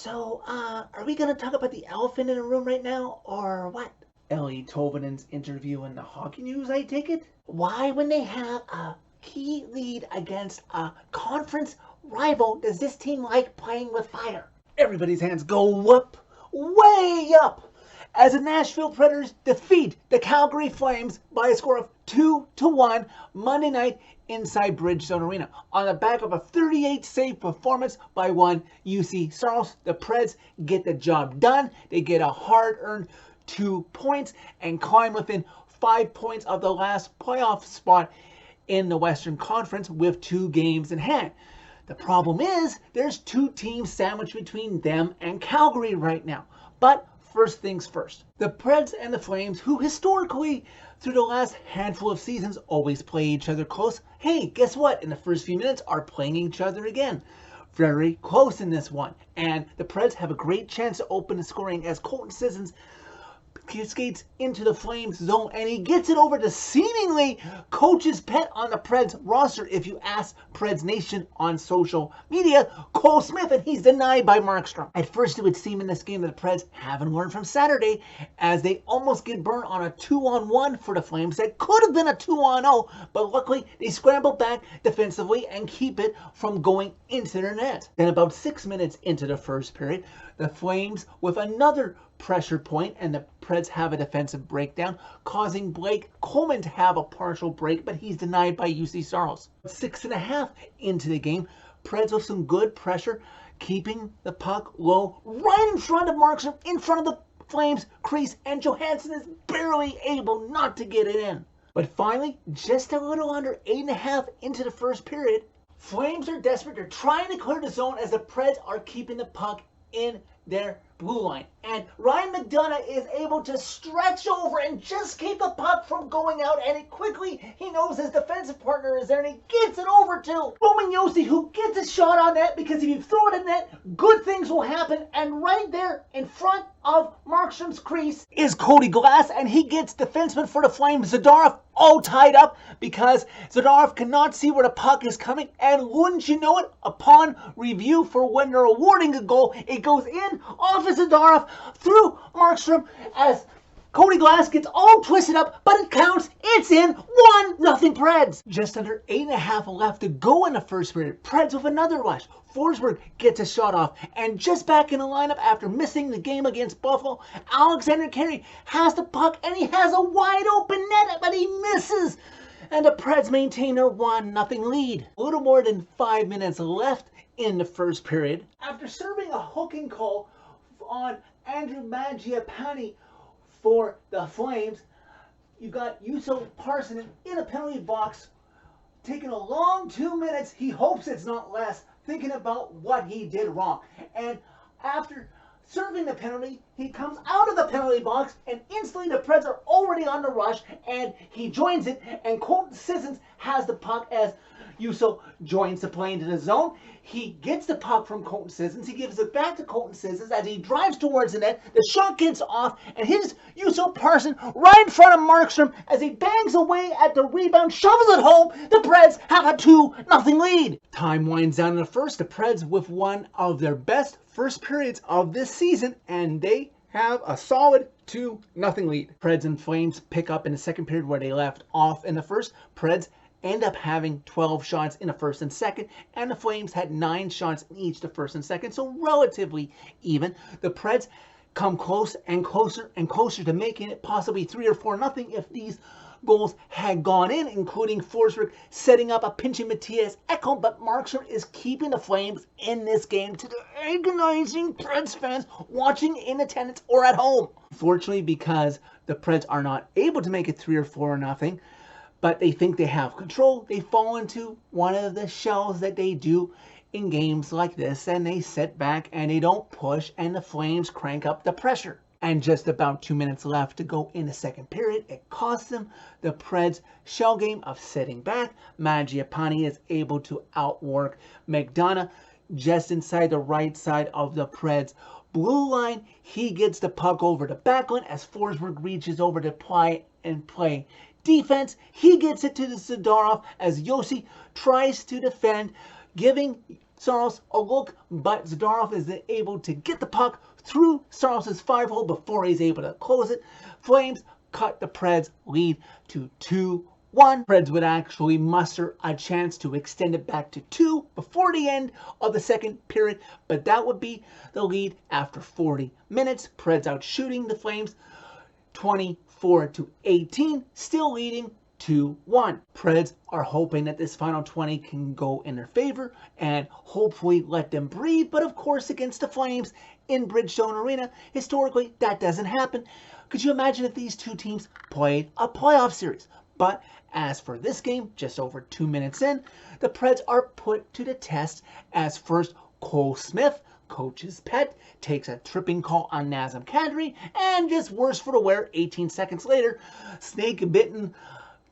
Are we gonna talk about the elephant in the room right now, or what? Ellie Tovanen's interview in the hockey news, I take it? Why, when they have a key lead against a conference rival, does this team like playing with fire? Everybody's hands go up, way up, as the Nashville Predators defeat the Calgary Flames by a score of 2-1 Monday night inside Bridgestone Arena on the back of a 38-save performance by one UC Saros. The Preds get the job done. They get a hard-earned 2 points and climb within 5 points of the last playoff spot in the Western Conference with 2 games in hand. The problem is there's 2 teams sandwiched between them and Calgary right now. But first things first, the Preds and the Flames, who historically through the last handful of seasons always play each other close, hey, guess what? In the first few minutes are playing each other again. Very close in this one. And the Preds have a great chance to open the scoring as Colton Sissons skates into the Flames zone, and he gets it over to seemingly coach's pet on the Preds roster, if you ask Preds Nation on social media, Cole Smith, and he's denied by Markstrom. At first it would seem in this game that the Preds haven't learned from Saturday, as they almost get burned on a 2-on-1 for the Flames that could have been a 2-on-0, but luckily they scramble back defensively and keep it from going into their net. Then about 6 minutes into the first period, the Flames with another pressure point, and the Preds have a defensive breakdown, causing Blake Coleman to have a partial break, but he's denied by UC Saros. 6.5 into the game, Preds with some good pressure, keeping the puck low right in front of Markstrom, in front of the Flames crease, and Johansson is barely able not to get it in. But finally, just a little under 8.5 into the first period, Flames are desperate. They're trying to clear the zone as the Preds are keeping the puck in their blue line. And Ryan McDonough is able to stretch over and just keep the puck from going out. And he knows his defensive partner is there, and he gets it over to Roman Josi, who gets a shot on net, because if you throw it in net, good things will happen. And right there in front of Markstrom's crease is Cody Glass, and he gets defenseman for the Flames, Zadorov, all tied up because Zadorov cannot see where the puck is coming. And wouldn't you know it, upon review for when they're awarding a goal, it goes in off of Zadorov through Markstrom as Cody Glass gets all twisted up, but it counts. It's in. 1-0 Preds. Just under 8.5 left to go in the first period. Preds with another rush. Forsberg gets a shot off, and just back in the lineup after missing the game against Buffalo, Alexander Carey has the puck, and he has a wide open net, but he misses. And the Preds maintain their 1-0 lead. A little more than 5 minutes left in the first period. After serving a hooking call on Andrew Mangiapane for the Flames, you got Juuso Parssinen in a penalty box, taking a long 2 minutes. He hopes it's not less, thinking about what he did wrong. And after serving the penalty, he comes out of the penalty box, and instantly the Preds are already on the rush, and he joins it, and Colton Sissons has the puck as Juuso joins the play into the zone. He gets the puck from Colton Sissons. He gives it back to Colton Sissons as he drives towards the net. The shot gets off, and hits Juuso Parssinen right in front of Markstrom as he bangs away at the rebound, shoves it home. The Preds have a 2-0 lead. Time winds down in the first. The Preds with one of their best first periods of this season, and they have a solid 2-0 lead. Preds and Flames pick up in the second period where they left off in the first. Preds end up having 12 shots in the first and second, and the Flames had 9 shots in each the first and second, so relatively even. The Preds come close and closer and closer to making it possibly 3 or 4-0 if these goals had gone in, including Forsberg setting up a pinching Matthias Ekholm, but Markstrom is keeping the Flames in this game to the agonizing Preds fans watching in attendance or at home. Fortunately, because the Preds are not able to make it 3 or 4-0, but they think they have control, they fall into one of the shells that they do in games like this, and they sit back and they don't push, and the Flames crank up the pressure. And just about 2 minutes left to go in the second period, it costs them the Preds' shell game of sitting back. Mangiapane is able to outwork McDonough just inside the right side of the Preds' blue line. He gets the puck over the back line as Forsberg reaches over to play defense. He gets it to the Zadorov as Josi tries to defend, giving Saros a look, but Zadorov is able to get the puck through Saros' 5-hole before he's able to close it. Flames cut the Preds lead to 2-1. Preds would actually muster a chance to extend it back to 2 before the end of the second period, but that would be the lead after 40 minutes. Preds out shooting the Flames 24-18, still leading 2-1. Preds are hoping that this final 20 can go in their favor and hopefully let them breathe, but of course against the Flames in Bridgestone Arena, historically that doesn't happen. Could you imagine if these two teams played a playoff series? But as for this game, just over 2 minutes in, the Preds are put to the test as first Cole Smith, coach's pet, takes a tripping call on Nazem Kadri, and just worse for the wear, 18 seconds later, snake-bitten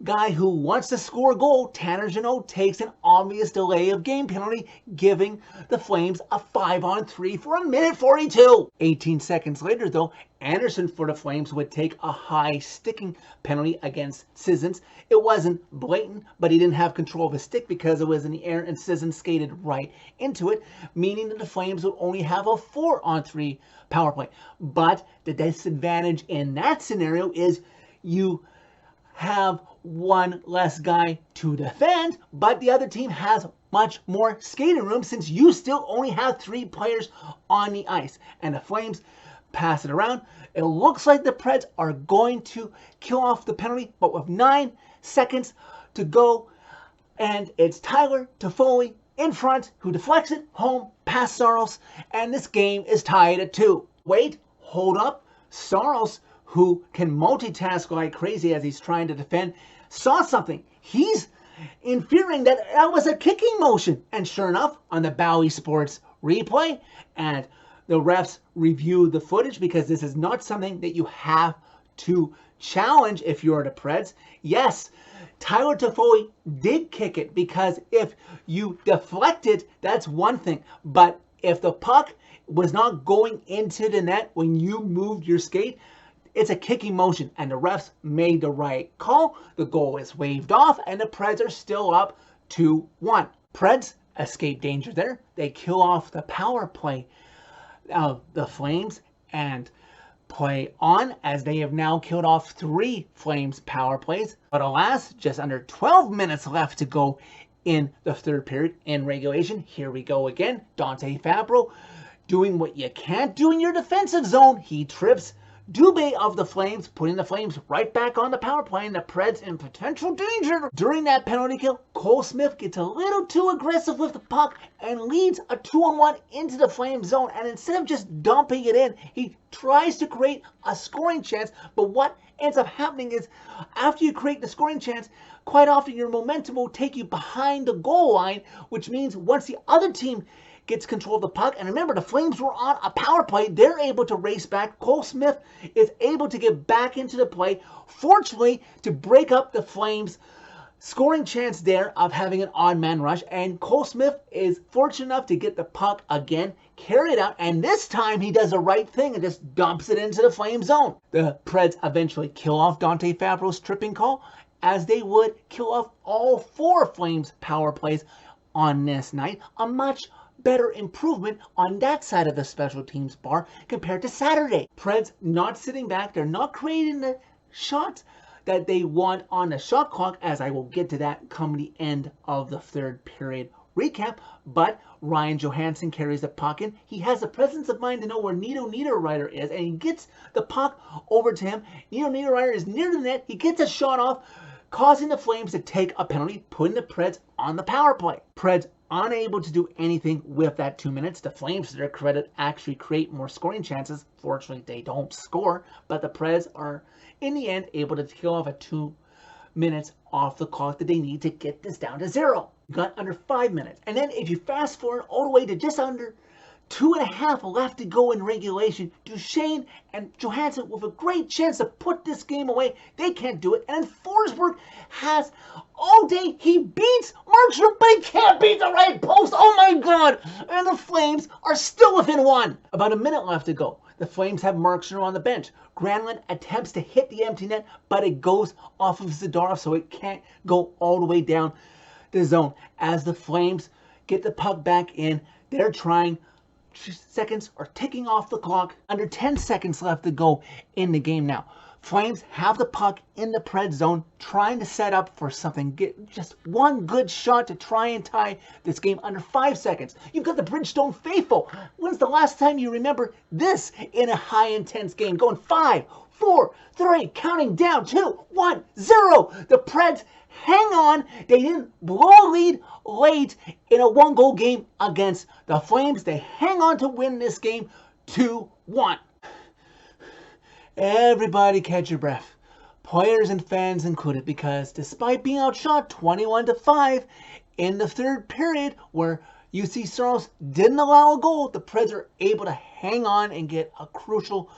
guy who wants to score a goal, Tanner Jeannot, takes an obvious delay of game penalty, giving the Flames a 5-on-3 for 1:42. 18 seconds later, though, Anderson for the Flames would take a high sticking penalty against Sissons. It wasn't blatant, but he didn't have control of his stick because it was in the air and Sissons skated right into it, meaning that the Flames would only have a 4-on-3 power play. But the disadvantage in that scenario is you have one less guy to defend, but the other team has much more skating room since you still only have 3 players on the ice. And the Flames pass it around. It looks like the Preds are going to kill off the penalty, but with 9 seconds to go, and it's Tyler Toffoli in front who deflects it home past Saros, and this game is tied at 2. Wait, hold up. Saros, who can multitask like crazy as he's trying to defend, saw something. He's inferring that that was a kicking motion. And sure enough, on the Bally Sports replay, and the refs review the footage because this is not something that you have to challenge if you're the Preds. Yes, Tyler Toffoli did kick it because if you deflect it, that's one thing. But if the puck was not going into the net when you moved your skate, it's a kicking motion, and the refs made the right call. The goal is waved off, and the Preds are still up 2-1. Preds escape danger there. They kill off the power play of the Flames and play on, as they have now killed off 3 Flames power plays. But alas, just under 12 minutes left to go in the third period in regulation. Here we go again. Dante Fabro doing what you can't do in your defensive zone. He trips Dubé of the Flames, putting the Flames right back on the power play, and the Preds in potential danger. During that penalty kill, Cole Smith gets a little too aggressive with the puck and leads a 2-on-1 into the Flames zone. And instead of just dumping it in, he tries to create a scoring chance. But what ends up happening is, after you create the scoring chance, quite often your momentum will take you behind the goal line, which means once the other team gets control of the puck, and remember, the Flames were on a power play, they're able to race back. Cole Smith is able to get back into the play, fortunately, to break up the Flames' scoring chance there of having an odd man rush, and Cole Smith is fortunate enough to get the puck again, carry it out, and this time he does the right thing and just dumps it into the Flames zone. The Preds eventually kill off Dante Fabro's tripping call, as they would kill off all 4 Flames power plays on this night. A much better improvement on that side of the special teams bar compared to Saturday. Preds not sitting back. They're not creating the shots that they want on the shot clock, as I will get to that come the end of the third period recap. But Ryan Johansson carries the puck in. He has the presence of mind to know where Nito Niederreiter is, and he gets the puck over to him. Nito Niederreiter is near the net. He gets a shot off, causing the Flames to take a penalty, putting the Preds on the power play. Preds unable to do anything with that 2 minutes. The Flames, to their credit, actually create more scoring chances. Fortunately, they don't score, but the Preds are, in the end, able to kill off a 2 minutes off the clock that they need to get this down to 0. You got under 5 minutes. And then if you fast forward all the way to just under 2.5 left to go in regulation, Duchesne and Johansson with a great chance to put this game away. They can't do it. And then Forsberg has all day. He beats Markstrom, but he can't beat the right post. Oh my God. And the Flames are still within 1. About a minute left to go. The Flames have Markstrom on the bench. Granlund attempts to hit the empty net, but it goes off of Zadorov, so it can't go all the way down the zone. As the Flames get the puck back in. They're trying. Seconds are ticking off the clock. Under 10 seconds left to go in the game now. Flames have the puck in the Pred zone, trying to set up for something. Get just one good shot to try and tie this game under 5 seconds. You've got the Bridgestone faithful. When's the last time you remember this in a high intense game? Going 5, 4, 3, counting down, 2, 1, 0. The Preds hang on. They didn't blow a lead late in a 1-goal game against the Flames. They hang on to win this game 2-1. Everybody catch your breath, players and fans included, because despite being outshot 21-5 in the third period where UC Soros didn't allow a goal, the Preds are able to hang on and get a crucial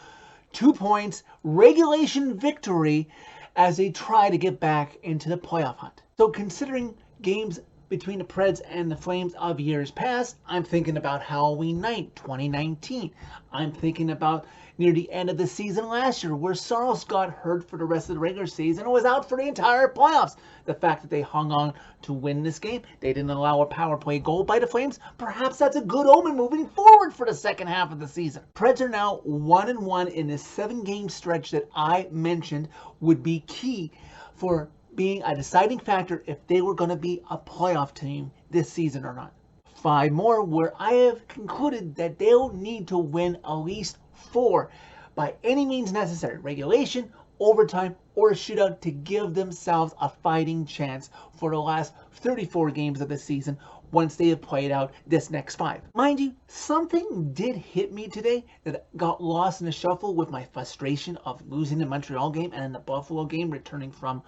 2 points regulation victory as they try to get back into the playoff hunt. So considering games between the Preds and the Flames of years past, I'm thinking about Halloween night 2019. I'm thinking about near the end of the season last year where Soros got hurt for the rest of the regular season and was out for the entire playoffs. The fact that they hung on to win this game, they didn't allow a power play goal by the Flames, perhaps that's a good omen moving forward for the second half of the season. Preds are now 1-1 in this 7-game stretch that I mentioned would be key for being a deciding factor if they were going to be a playoff team this season or not. 5 more where I have concluded that they'll need to win at least 4 by any means necessary, regulation, overtime, or a shootout, to give themselves a fighting chance for the last 34 games of the season once they have played out this next 5. Mind you, something did hit me today that got lost in the shuffle with my frustration of losing the Montreal game and the Buffalo game returning from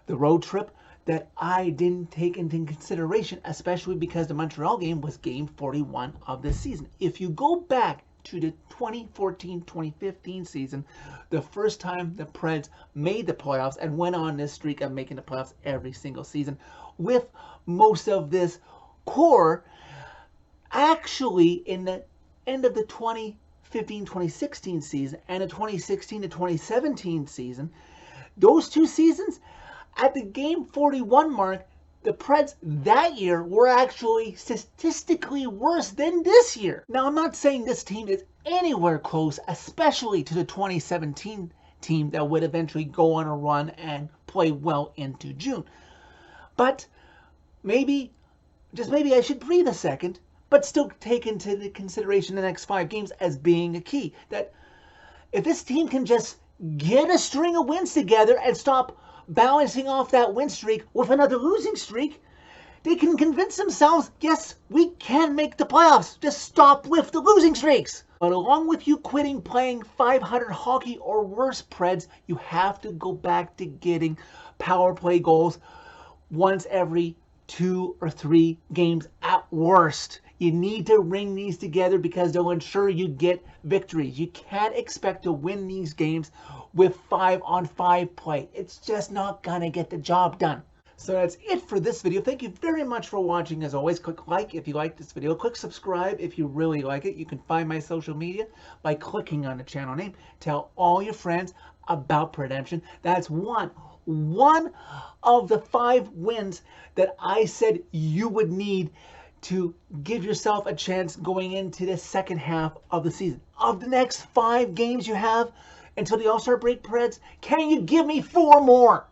the road trip that I didn't take into consideration, especially because the Montreal game was game 41 of this season. If you go back to the 2014-2015 season, the first time the Preds made the playoffs and went on this streak of making the playoffs every single season, with most of this core actually in the end of the 2015-2016 season and the 2016-2017 season, those 2 seasons, at the game 41 mark, the Preds that year were actually statistically worse than this year. Now, I'm not saying this team is anywhere close, especially to the 2017 team that would eventually go on a run and play well into June. But maybe, just maybe, I should breathe a second, but still take into consideration the next 5 games as being a key. That if this team can just get a string of wins together and stop balancing off that win streak with another losing streak, they can convince themselves, yes, we can make the playoffs. Just stop with the losing streaks. But along with you quitting playing 500 hockey or worse, Preds, you have to go back to getting power play goals once every 2 or 3 games at worst. You need to ring these together because they'll ensure you get victories. You can't expect to win these games with 5-on-5 play. It's just not going to get the job done. So that's it for this video. Thank you very much for watching. As always, click like if you like this video. Click subscribe if you really like it. You can find my social media by clicking on the channel name. Tell all your friends about Predemption. That's one of the 5 wins that I said you would need to give yourself a chance going into the second half of the season. Of the next 5 games you have until the All-Star break, Preds, can you give me 4 more?